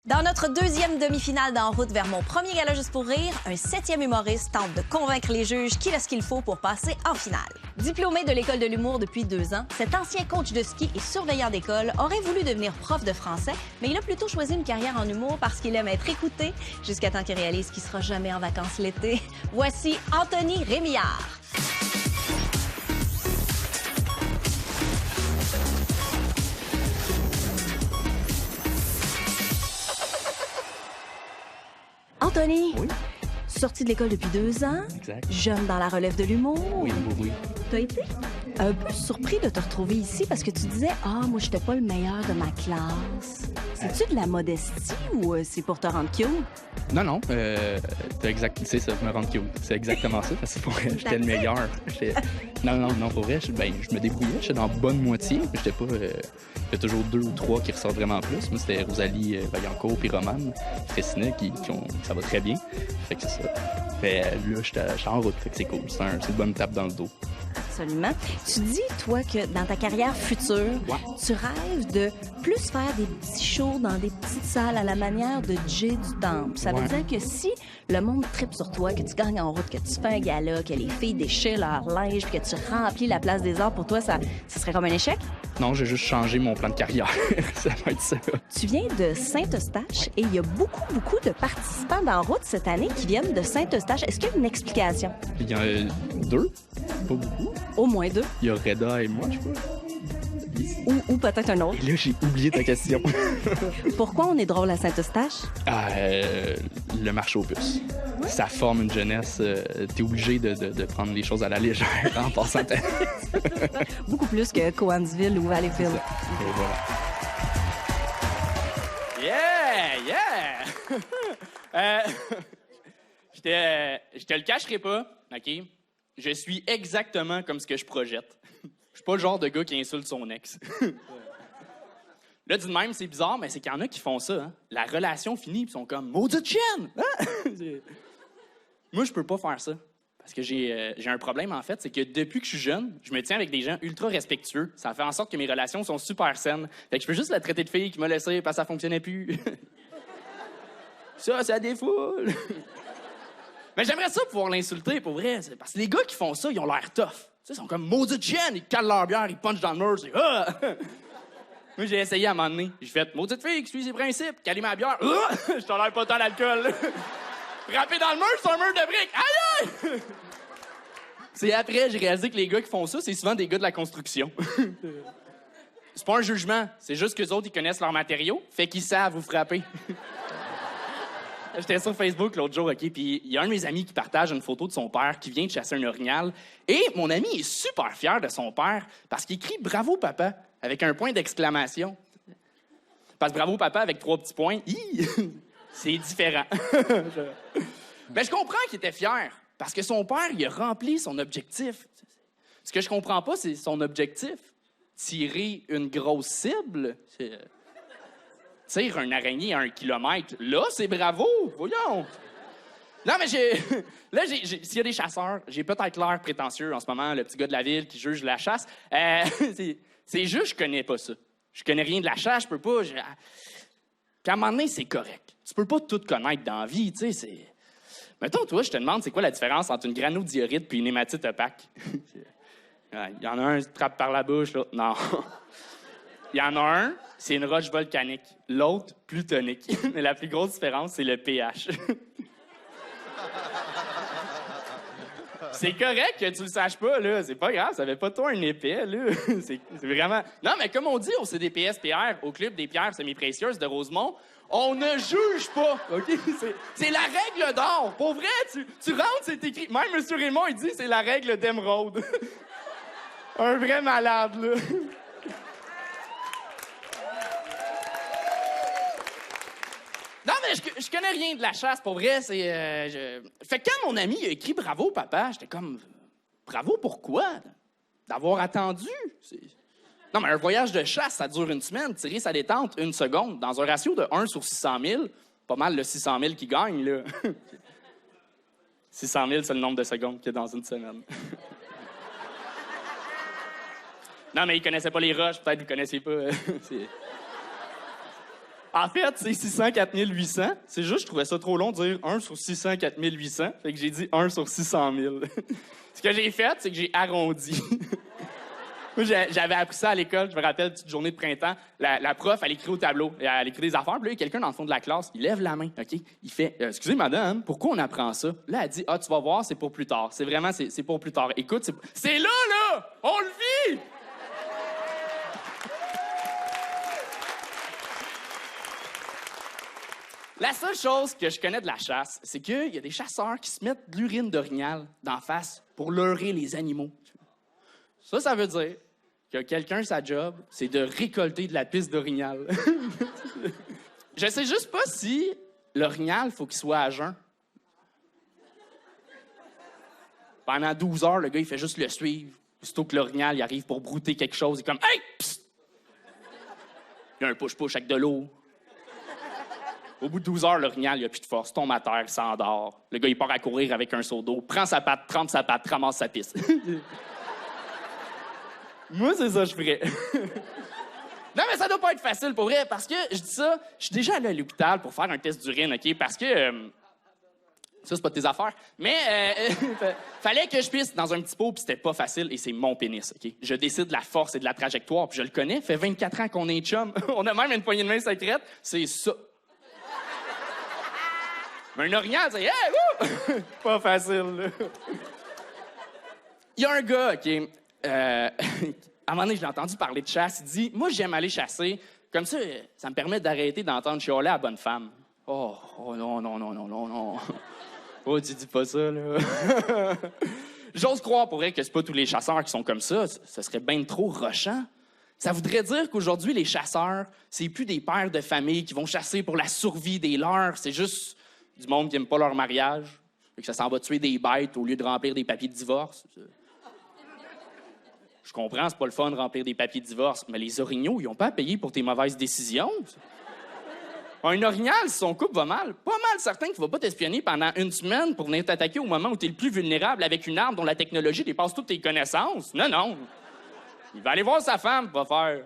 Dans notre deuxième demi-finale d'En route vers mon premier gala juste pour rire, un 7e humoriste tente de convaincre les juges qu'il a ce qu'il faut pour passer en finale. Diplômé de l'École de l'humour depuis 2 ans, cet ancien coach de ski et surveillant d'école aurait voulu devenir prof de français, mais il a plutôt choisi une carrière en humour parce qu'il aime être écouté, jusqu'à temps qu'il réalise qu'il sera jamais en vacances l'été. Voici Anthony Rémillard. Anthony, Oui. sorti de l'école depuis 2 ans, Exact. jeune dans la relève de l'humour. Oui. T'as été un peu surpris de te retrouver ici parce que tu disais « Ah, moi, j'étais pas le meilleur de ma classe. » C'est-tu de la modestie ou c'est pour te rendre cute? Non, c'est ça, me rendre cute. C'est exactement ça, parce que pour vrai, j'étais le meilleur. Non, pour vrai, je me débrouillais, j'étais dans la bonne moitié, mais j'étais pas... Il y a toujours 2 ou 3 qui ressortent vraiment plus. Moi, c'était Rosalie Vaillancourt puis Romane Fressinet ça va très bien. Fait que c'est ça. Fait là, j'étais en route, fait que c'est cool. C'est une bonne tape dans le dos. Absolument. Tu dis, toi, que dans ta carrière future, tu rêves de plus faire des petits shows dans des petites salles à la manière de Jay du Temple. Ça veut dire que si le monde tripe sur toi, que tu gagnes en route, que tu fais un gala, que les filles déchirent leur linge, puis que tu remplis la place des arts, pour toi, ça serait comme un échec? Non, j'ai juste changé mon plan de carrière. Ça va être ça. Tu viens de Saint-Eustache et il y a beaucoup de participants d'En route cette année qui viennent de Saint-Eustache. Est-ce qu'il y a une explication? Il y en a 2, pas beaucoup. Au moins 2. Il y a Reda et moi, je crois. Ou peut-être un autre. Et là, j'ai oublié ta question. Pourquoi on est drôle à Saint-Eustache? Le marché aux puces. Ça forme une jeunesse. T'es obligé de prendre les choses à la légère en passant ta... Beaucoup plus que Coansville ou Valleyfield. Et voilà. Yeah! Je te le cacherai pas, OK? Je suis exactement comme ce que je projette. Je suis pas le genre de gars qui insulte son ex. Là, dit de même, c'est bizarre, mais c'est qu'il y en a qui font ça. Hein? La relation finie, puis ils sont comme « Maudite chienne! Hein? » Moi, je peux pas faire ça. Parce que j'ai un problème, en fait, c'est que depuis que je suis jeune, je me tiens avec des gens ultra respectueux. Ça fait en sorte que mes relations sont super saines. Fait que je peux juste la traiter de fille qui m'a laissé parce que ça fonctionnait plus. Ça défoule. Mais j'aimerais ça pouvoir l'insulter, pour vrai. Parce que les gars qui font ça, ils ont l'air tough. Tu sais, ils sont comme maudite chienne, ils calent leur bière, ils punchent dans le mur, c'est ah! Moi, j'ai essayé à un moment donné. J'ai fait maudite fille qui suit ses principes, caler ma bière, ah! Je tolère pas tant l'alcool. Frapper dans le mur, c'est un mur de briques. Aïe aïe! C'est après, j'ai réalisé que les gars qui font ça, c'est souvent des gars de la construction. C'est pas un jugement, c'est juste qu'eux autres, ils connaissent leurs matériaux, fait qu'ils savent vous frapper. J'étais sur Facebook l'autre jour, OK, puis il y a un de mes amis qui partage une photo de son père qui vient de chasser un orignal. Et mon ami est super fier de son père parce qu'il crie « Bravo, papa » avec un point d'exclamation. Parce que « Bravo, papa » avec 3 petits points, c'est différent. Mais je comprends qu'il était fier parce que son père, il a rempli son objectif. Ce que je comprends pas, c'est son objectif. Tirer une grosse cible, tire un araignée à 1 kilomètre. Là, c'est bravo! Voyons! Non, mais s'il y a des chasseurs, j'ai peut-être l'air prétentieux en ce moment, le petit gars de la ville qui juge la chasse. C'est juste, je connais pas ça. Je connais rien de la chasse, je peux pas... Puis à un moment donné, c'est correct. Tu peux pas tout connaître dans la vie, tu sais, c'est... Mettons, toi, je te demande, c'est quoi la différence entre une granodiorite puis une hématite opaque? Il y en a un qui te trappe par la bouche, là. Non. Il y en a un, c'est une roche volcanique. L'autre, plutonique. Mais la plus grosse différence, c'est le pH. C'est correct que tu le saches pas, là. C'est pas grave, ça fait pas toi un épais, là. C'est vraiment... Non, mais comme on dit au CDPS-PR, au Club des pierres semi-précieuses de Rosemont, on ne juge pas, OK? C'est la règle d'or. Pour vrai, tu rentres, c'est écrit... Même M. Raymond, il dit c'est la règle d'émeraude. Un vrai malade, là. Non, mais je connais rien de la chasse, pour vrai, c'est... Fait que quand mon ami a écrit « Bravo, papa », j'étais comme... Bravo, pourquoi? D'avoir attendu? Non, mais un voyage de chasse, ça dure 1 semaine. Tirer sa détente 1 seconde. Dans un ratio de 1 sur 600 000, pas mal le 600 000 qui gagne, là. 600 000, c'est le nombre de secondes qu'il y a dans 1 semaine. Non, mais ils connaissaient pas les roches. Peut-être que vous connaissiez pas. En fait, c'est 604 800. C'est juste, je trouvais ça trop long de dire 1 sur 604 800. Fait que j'ai dit 1 sur 600 000. Ce que j'ai fait, c'est que j'ai arrondi. Moi, j'avais appris ça à l'école. Je me rappelle, petite journée de printemps, la prof, elle écrit au tableau. Elle écrit des affaires. Puis là, il y a quelqu'un dans le fond de la classe, il lève la main, OK? Il fait « Excusez, madame, pourquoi on apprend ça? » Là, elle dit « Ah, tu vas voir, c'est pour plus tard. C'est vraiment, c'est pour plus tard. Écoute, c'est là! On le vit! » La seule chose que je connais de la chasse, c'est qu'il y a des chasseurs qui se mettent de l'urine d'orignal d'en face pour leurrer les animaux. Ça veut dire que quelqu'un, sa job, c'est de récolter de la pisse d'orignal. Je sais juste pas si l'orignal, faut qu'il soit à jeun. Pendant 12 heures, le gars, il fait juste le suivre. Aussitôt que l'orignal, il arrive pour brouter quelque chose, il est comme « Hey! Psst! » Il y a un push-push avec de l'eau. Au bout de 12 heures, l'orignal, il a plus de force, tombe à terre, il s'endort. Le gars, il part à courir avec un seau d'eau, prend sa patte, trempe sa patte, ramasse sa pisse. Moi, c'est ça que je ferais. Non, mais ça doit pas être facile, pour vrai, parce que, je dis ça, je suis déjà allé à l'hôpital pour faire un test d'urine, OK? Parce que... ça, c'est pas de tes affaires. Mais fallait que je pisse dans un petit pot, puis c'était pas facile, et c'est mon pénis, OK? Je décide de la force et de la trajectoire, puis je le connais, fait 24 ans qu'on est chum. On a même une poignée de main secrète, c'est ça. Mais un orignal, c'est « Hey, wouh! » Pas facile, là. Il y a un gars, OK... à un moment donné, je l'ai entendu parler de chasse. Il dit « Moi, j'aime aller chasser. Comme ça me permet d'arrêter d'entendre chialer à la bonne femme. » Oh, non. Oh, tu dis pas ça, là. J'ose croire, pour vrai, que c'est pas tous les chasseurs qui sont comme ça. Ce serait bien trop rushant. Ça voudrait dire qu'aujourd'hui, les chasseurs, c'est plus des pères de famille qui vont chasser pour la survie des leurs. C'est juste du monde qui aime pas leur mariage et que ça s'en va tuer des bêtes au lieu de remplir des papiers de divorce. Je comprends, c'est pas le fun de remplir des papiers de divorce, mais les orignaux, ils ont pas à payer pour tes mauvaises décisions. Un orignal, si son couple va mal, pas mal certain qu'il va pas t'espionner pendant une semaine pour venir t'attaquer au moment où t'es le plus vulnérable avec une arme dont la technologie dépasse toutes tes connaissances. Non. Il va aller voir sa femme, va faire...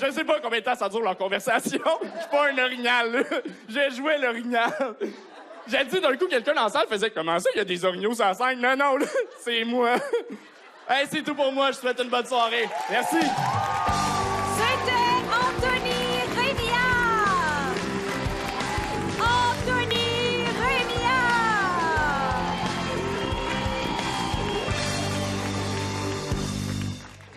Je sais pas combien de temps ça dure leur conversation. Je suis pas un orignal, là. J'ai joué l'orignal. J'ai dit d'un coup, quelqu'un dans la salle faisait « Comment ça, il y a des orignaux sur la scène? » Non, là, c'est moi. Hey, c'est tout pour moi. Je te souhaite une bonne soirée. Merci. C'était Anthony Rémillard! Anthony Rémillard!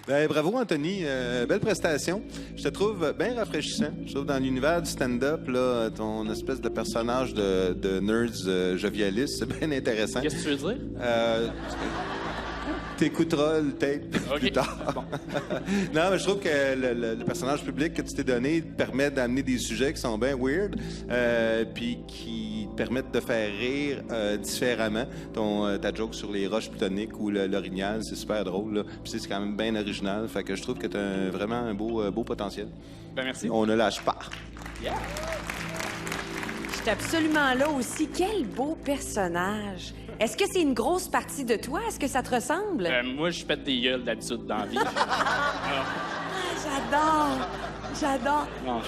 Ben, bravo, Anthony. Belle prestation. Je te trouve bien rafraîchissant. Je trouve dans l'univers du stand-up, là, ton espèce de personnage de nerds jovialiste, c'est bien intéressant. Qu'est-ce que tu veux dire? T'écouteras le tape plus tard. Bon. Non, mais je trouve que le personnage public que tu t'es donné permet d'amener des sujets qui sont bien weird, puis qui permettent de faire rire différemment. Ta joke sur les roches plutoniques ou l'orignal, c'est super drôle, là. Puis c'est quand même bien original. Fait que je trouve que tu as vraiment un beau potentiel. Ben merci. On ne lâche pas. Yeah. J'étais absolument là aussi. Quel beau personnage. Est-ce que c'est une grosse partie de toi? Est-ce que ça te ressemble? Moi, je pète des gueules d'habitude dans la vie. J'adore. Non,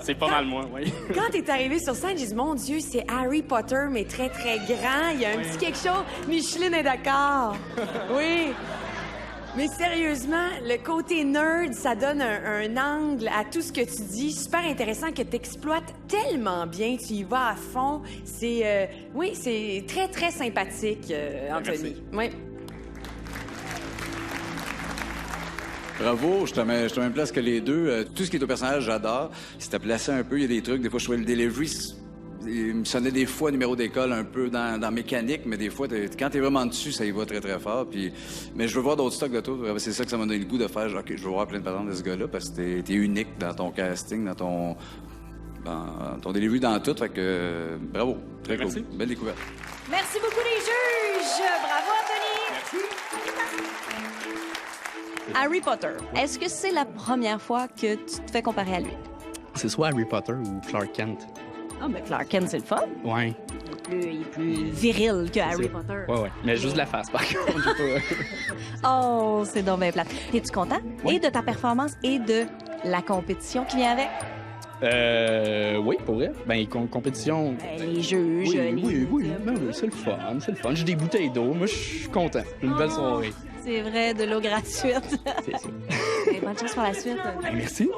c'est pas mal moi, oui. Quand t'es arrivé sur scène, j'ai dit, mon Dieu, c'est Harry Potter, mais très, très grand. Il y a un petit quelque chose. Micheline est d'accord. Oui. Mais sérieusement, le côté nerd, ça donne un angle à tout ce que tu dis. Super intéressant que tu exploites tellement bien. Tu y vas à fond. C'est c'est très, très sympathique, Anthony. Merci. Oui. Bravo, je te mets même place que les deux. Tout ce qui est au personnage, j'adore. Si t'as placé un peu, il y a des trucs. Des fois, je trouvais le delivery... Il me sonnait des fois numéro d'école un peu dans mécanique, mais des fois, quand t'es vraiment dessus, ça y va très, très fort. Mais je veux voir d'autres stocks de toi. C'est ça que ça m'a donné le goût de faire. OK, je veux voir plein de patentes de ce gars-là parce que t'es unique dans ton casting, dans ton delivery, dans tout. Fait que bravo. Très Merci. cool. Belle découverte. Merci beaucoup, les juges! Bravo, Anthony! Merci. Harry Potter, est-ce que c'est la première fois que tu te fais comparer à lui? C'est soit Harry Potter ou Clark Kent. Ah, ben Clark Kent, c'est le fun. Ouais. Il est plus viril que Harry ça. Potter. Ouais. Mais juste la face, par contre. J'ai pas... Oh, c'est donc bien plate. Es-tu content? Ouais. Et de ta performance et de la compétition qui vient avec? Oui, pour vrai. Ben, compétition... Les juges, Oui, ben oui, c'est le fun, c'est le fun. J'ai des bouteilles d'eau, moi, je suis content. Une belle soirée. C'est vrai, de l'eau gratuite. C'est ça. Bonne chance pour la suite. Ben, merci.